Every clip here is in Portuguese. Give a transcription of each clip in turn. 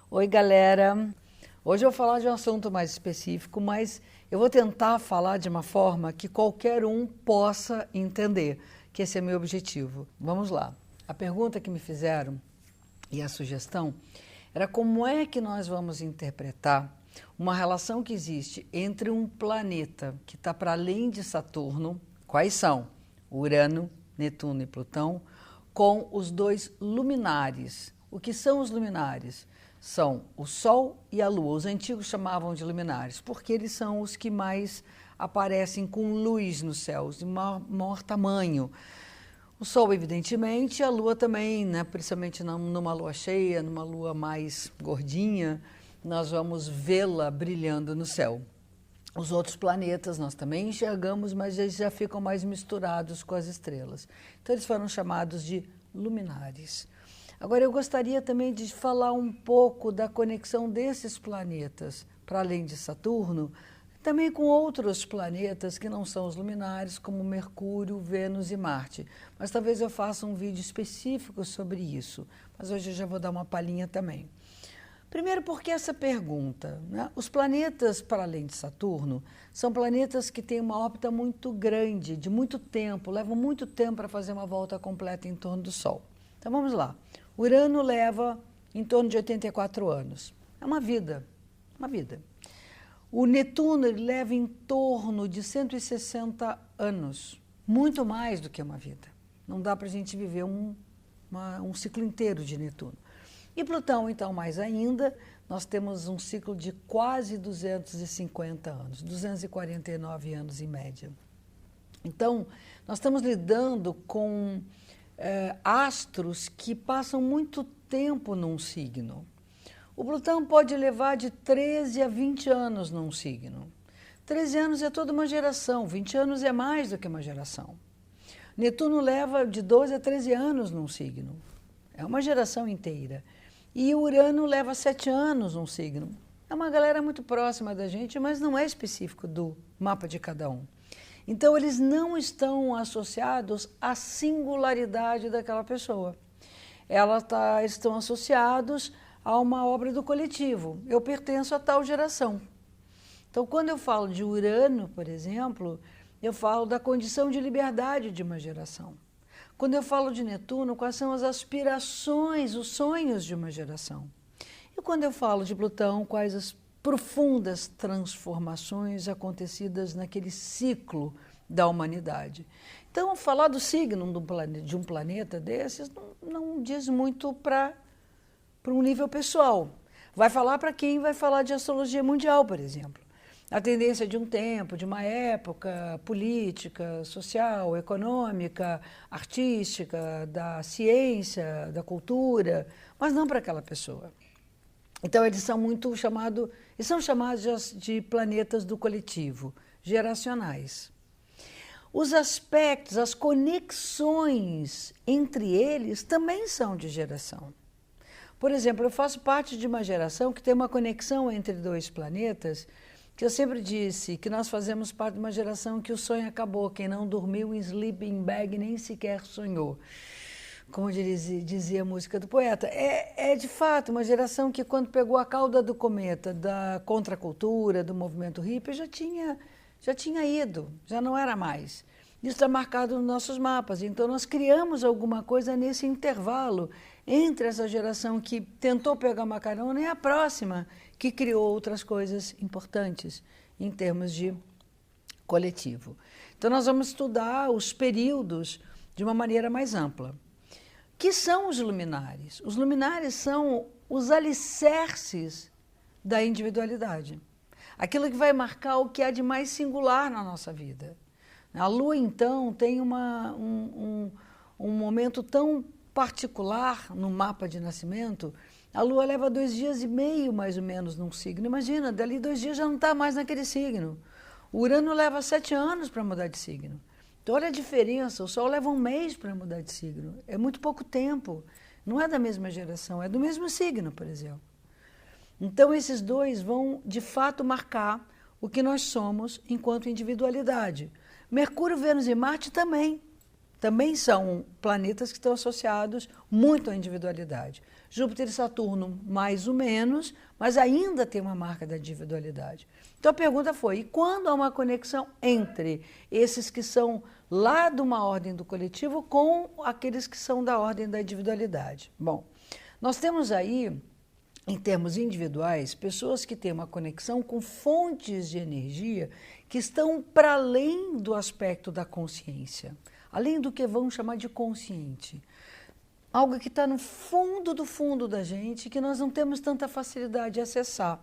Oi, galera! Hoje eu vou falar de um assunto mais específico, mas eu vou tentar falar de uma forma que qualquer um possa entender, que esse é meu objetivo. Vamos lá. A pergunta que me fizeram e a sugestão era como é que nós vamos interpretar uma relação que existe entre um planeta que está para além de Saturno, quais são? Urano, Netuno e Plutão, com os dois luminares. O que são os luminares? São o Sol e a Lua. Os antigos chamavam de luminares, porque eles são os que mais aparecem com luz nos céus, de maior tamanho. O Sol, evidentemente, e a Lua também, né? Principalmente numa lua cheia, numa lua mais gordinha, nós vamos vê-la brilhando no céu. Os outros planetas nós também enxergamos, mas eles já ficam mais misturados com as estrelas. Então eles foram chamados de luminares. Agora eu gostaria também de falar um pouco da conexão desses planetas, para além de Saturno, também com outros planetas que não são os luminares, como Mercúrio, Vênus e Marte. Mas talvez eu faça um vídeo específico sobre isso, mas hoje eu já vou dar uma palhinha também. Primeiro, porque essa pergunta, né? Os planetas para além de Saturno são planetas que têm uma órbita muito grande, de muito tempo, levam muito tempo para fazer uma volta completa em torno do Sol. Então vamos lá. Urano leva em torno de 84 anos. É uma vida, uma vida. O Netuno ele leva em torno de 160 anos, muito mais do que uma vida. Não dá para a gente viver um ciclo inteiro de Netuno. E Plutão, então, mais ainda, nós temos um ciclo de quase 250 anos, 249 anos em média. Então, nós estamos lidando com astros que passam muito tempo num signo. O Plutão pode levar de 13 a 20 anos num signo. 13 anos é toda uma geração, 20 anos é mais do que uma geração. Netuno leva de 12 a 13 anos num signo. É uma geração inteira. E Urano leva 7 anos num signo. É uma galera muito próxima da gente, mas não é específico do mapa de cada um. Então, eles não estão associados à singularidade daquela pessoa. Eles estão associados a uma obra do coletivo. Eu pertenço a tal geração. Então, quando eu falo de Urano, por exemplo, eu falo da condição de liberdade de uma geração. Quando eu falo de Netuno, quais são as aspirações, os sonhos de uma geração? E quando eu falo de Plutão, quais as profundas transformações acontecidas naquele ciclo da humanidade? Então, falar do signo de um planeta desses não diz muito para um nível pessoal. Vai falar para quem vai falar de astrologia mundial, por exemplo. A tendência de um tempo, de uma época política, social, econômica, artística, da ciência, da cultura, mas não para aquela pessoa. Então, eles são chamados de planetas do coletivo, geracionais. Os aspectos, as conexões entre eles também são de geração. Por exemplo, eu faço parte de uma geração que tem uma conexão entre dois planetas, que eu sempre disse que nós fazemos parte de uma geração que o sonho acabou, quem não dormiu em sleeping bag nem sequer sonhou. Como dizia a música do poeta, é de fato uma geração que quando pegou a cauda do cometa da contracultura, do movimento hippie, já tinha ido, já não era mais. Isso está marcado nos nossos mapas, então nós criamos alguma coisa nesse intervalo entre essa geração que tentou pegar uma carona e a próxima que criou outras coisas importantes em termos de coletivo. Então nós vamos estudar os períodos de uma maneira mais ampla. Que são os luminares? Os luminares são os alicerces da individualidade. Aquilo que vai marcar o que há de mais singular na nossa vida. A Lua, então, tem um momento tão particular no mapa de nascimento. A Lua leva 2 dias e meio, mais ou menos, num signo. Imagina, dali 2 dias já não está mais naquele signo. O Urano leva 7 anos para mudar de signo. Então, olha a diferença. O Sol leva 1 mês para mudar de signo. É muito pouco tempo. Não é da mesma geração, é do mesmo signo, por exemplo. Então, esses dois vão, de fato, marcar o que nós somos enquanto individualidade. Mercúrio, Vênus e Marte também são planetas que estão associados muito à individualidade. Júpiter e Saturno, mais ou menos, mas ainda tem uma marca da individualidade. Então a pergunta foi, e quando há uma conexão entre esses que são lá de uma ordem do coletivo com aqueles que são da ordem da individualidade? Bom, nós temos aí, em termos individuais, pessoas que têm uma conexão com fontes de energia que estão para além do aspecto da consciência, além do que vamos chamar de consciente. Algo que está no fundo do fundo da gente, que nós não temos tanta facilidade de acessar.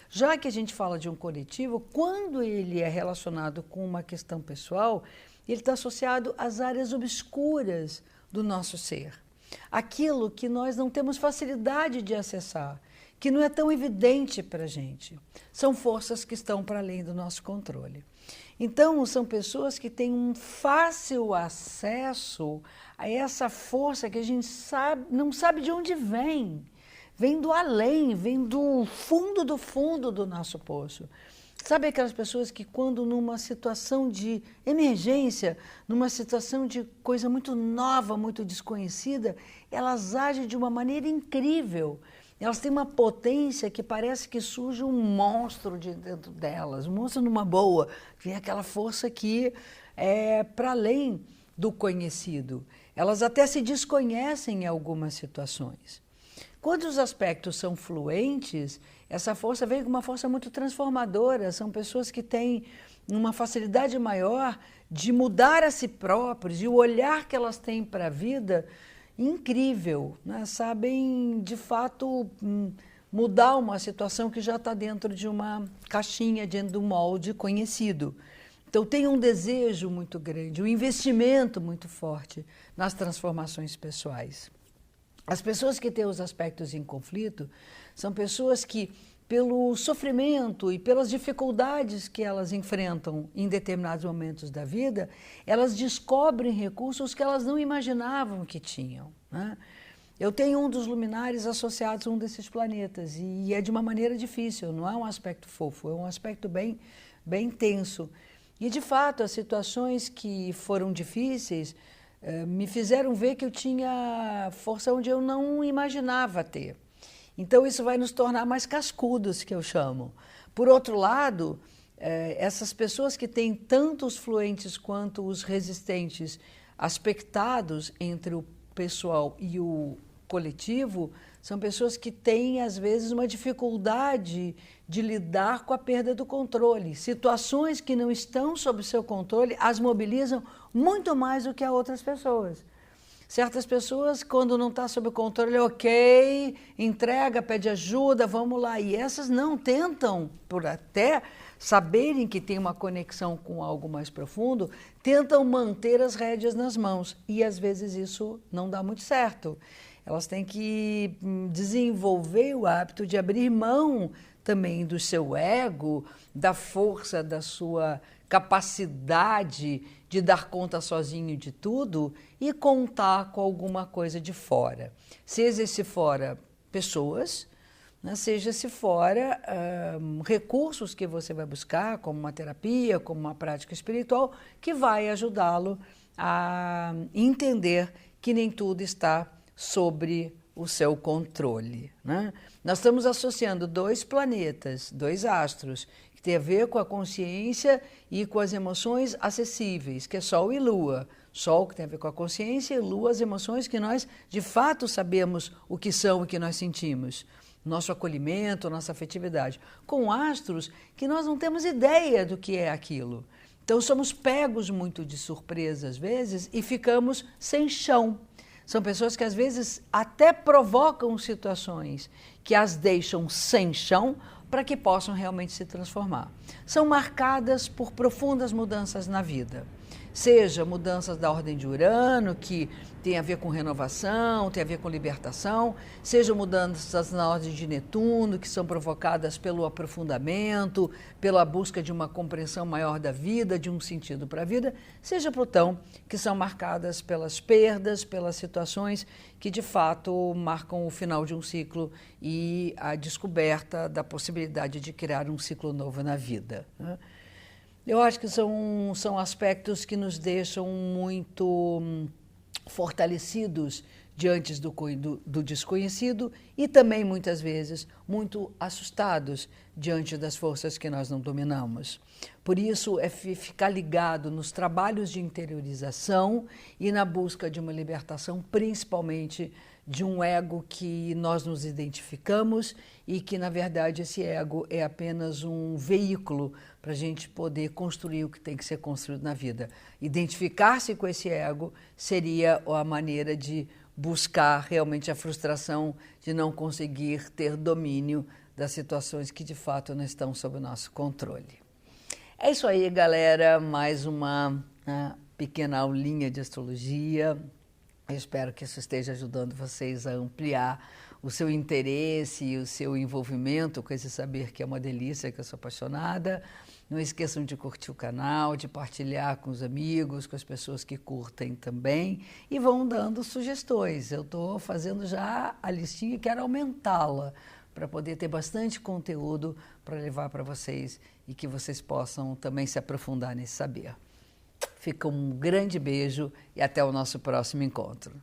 Já que a gente fala de um coletivo, quando ele é relacionado com uma questão pessoal, ele está associado às áreas obscuras do nosso ser. Aquilo que nós não temos facilidade de acessar, que não é tão evidente para a gente. São forças que estão para além do nosso controle. Então, são pessoas que têm um fácil acesso a essa força que a gente não sabe de onde vem. Vem do além, vem do fundo do nosso poço. Sabe aquelas pessoas que quando numa situação de emergência, numa situação de coisa muito nova, muito desconhecida, elas agem de uma maneira incrível. Elas têm uma potência que parece que surge um monstro de dentro delas, um monstro numa boa. Vem aquela força que é para além do conhecido. Elas até se desconhecem em algumas situações. Quando os aspectos são fluentes, essa força vem com uma força muito transformadora. São pessoas que têm uma facilidade maior de mudar a si próprios e o olhar que elas têm para a vida incrível, né? Sabem, de fato, mudar uma situação que já está dentro de uma caixinha, dentro de um molde conhecido. Então, tem um desejo muito grande, um investimento muito forte nas transformações pessoais. As pessoas que têm os aspectos em conflito são pessoas que, pelo sofrimento e pelas dificuldades que elas enfrentam em determinados momentos da vida, elas descobrem recursos que elas não imaginavam que tinham, né? Eu tenho um dos luminares associados a um desses planetas e é de uma maneira difícil, não é um aspecto fofo, é um aspecto bem tenso. E, de fato, as situações que foram difíceis me fizeram ver que eu tinha força onde eu não imaginava ter. Então, isso vai nos tornar mais cascudos, que eu chamo. Por outro lado, essas pessoas que têm tanto os fluentes quanto os resistentes aspectados entre o pessoal e o coletivo, são pessoas que têm, às vezes, uma dificuldade de lidar com a perda do controle. Situações que não estão sob seu controle as mobilizam muito mais do que a outras pessoas. Certas pessoas, quando não está sob o controle, ok, entrega, pede ajuda, vamos lá. E essas não tentam, por até saberem que tem uma conexão com algo mais profundo, tentam manter as rédeas nas mãos. E às vezes isso não dá muito certo. Elas têm que desenvolver o hábito de abrir mão também do seu ego, da força, da sua capacidade de dar conta sozinho de tudo e contar com alguma coisa de fora. Seja esse fora pessoas, né, seja se fora recursos que você vai buscar, como uma terapia, como uma prática espiritual, que vai ajudá-lo a entender que nem tudo está sobre o seu controle, né? Nós estamos associando dois planetas, dois astros, que tem a ver com a consciência e com as emoções acessíveis, que é Sol e Lua. Sol que tem a ver com a consciência e Lua as emoções que nós, de fato, sabemos o que são e o que nós sentimos. Nosso acolhimento, nossa afetividade. Com astros que nós não temos ideia do que é aquilo. Então, somos pegos muito de surpresa, às vezes, e ficamos sem chão. São pessoas que, às vezes, até provocam situações que as deixam sem chão para que possam realmente se transformar. São marcadas por profundas mudanças na vida. Seja mudanças da ordem de Urano, que tem a ver com renovação, tem a ver com libertação, seja mudanças na ordem de Netuno, que são provocadas pelo aprofundamento, pela busca de uma compreensão maior da vida, de um sentido para a vida, seja Plutão, que são marcadas pelas perdas, pelas situações que de fato marcam o final de um ciclo e a descoberta da possibilidade de criar um ciclo novo na vida, né? Eu acho que são aspectos que nos deixam muito fortalecidos diante do desconhecido e também, muitas vezes, muito assustados diante das forças que nós não dominamos. Por isso, é ficar ligado nos trabalhos de interiorização e na busca de uma libertação, principalmente de um ego que nós nos identificamos e que, na verdade, esse ego é apenas um veículo para a gente poder construir o que tem que ser construído na vida. Identificar-se com esse ego seria a maneira de buscar realmente a frustração de não conseguir ter domínio das situações que de fato não estão sob o nosso controle. É isso aí, galera, mais uma pequena aulinha de astrologia. Eu espero que isso esteja ajudando vocês a ampliar o seu interesse e o seu envolvimento com esse saber que é uma delícia, que eu sou apaixonada. Não esqueçam de curtir o canal, de partilhar com os amigos, com as pessoas que curtem também e vão dando sugestões. Eu estou fazendo já a listinha e quero aumentá-la para poder ter bastante conteúdo para levar para vocês e que vocês possam também se aprofundar nesse saber. Fica um grande beijo e até o nosso próximo encontro.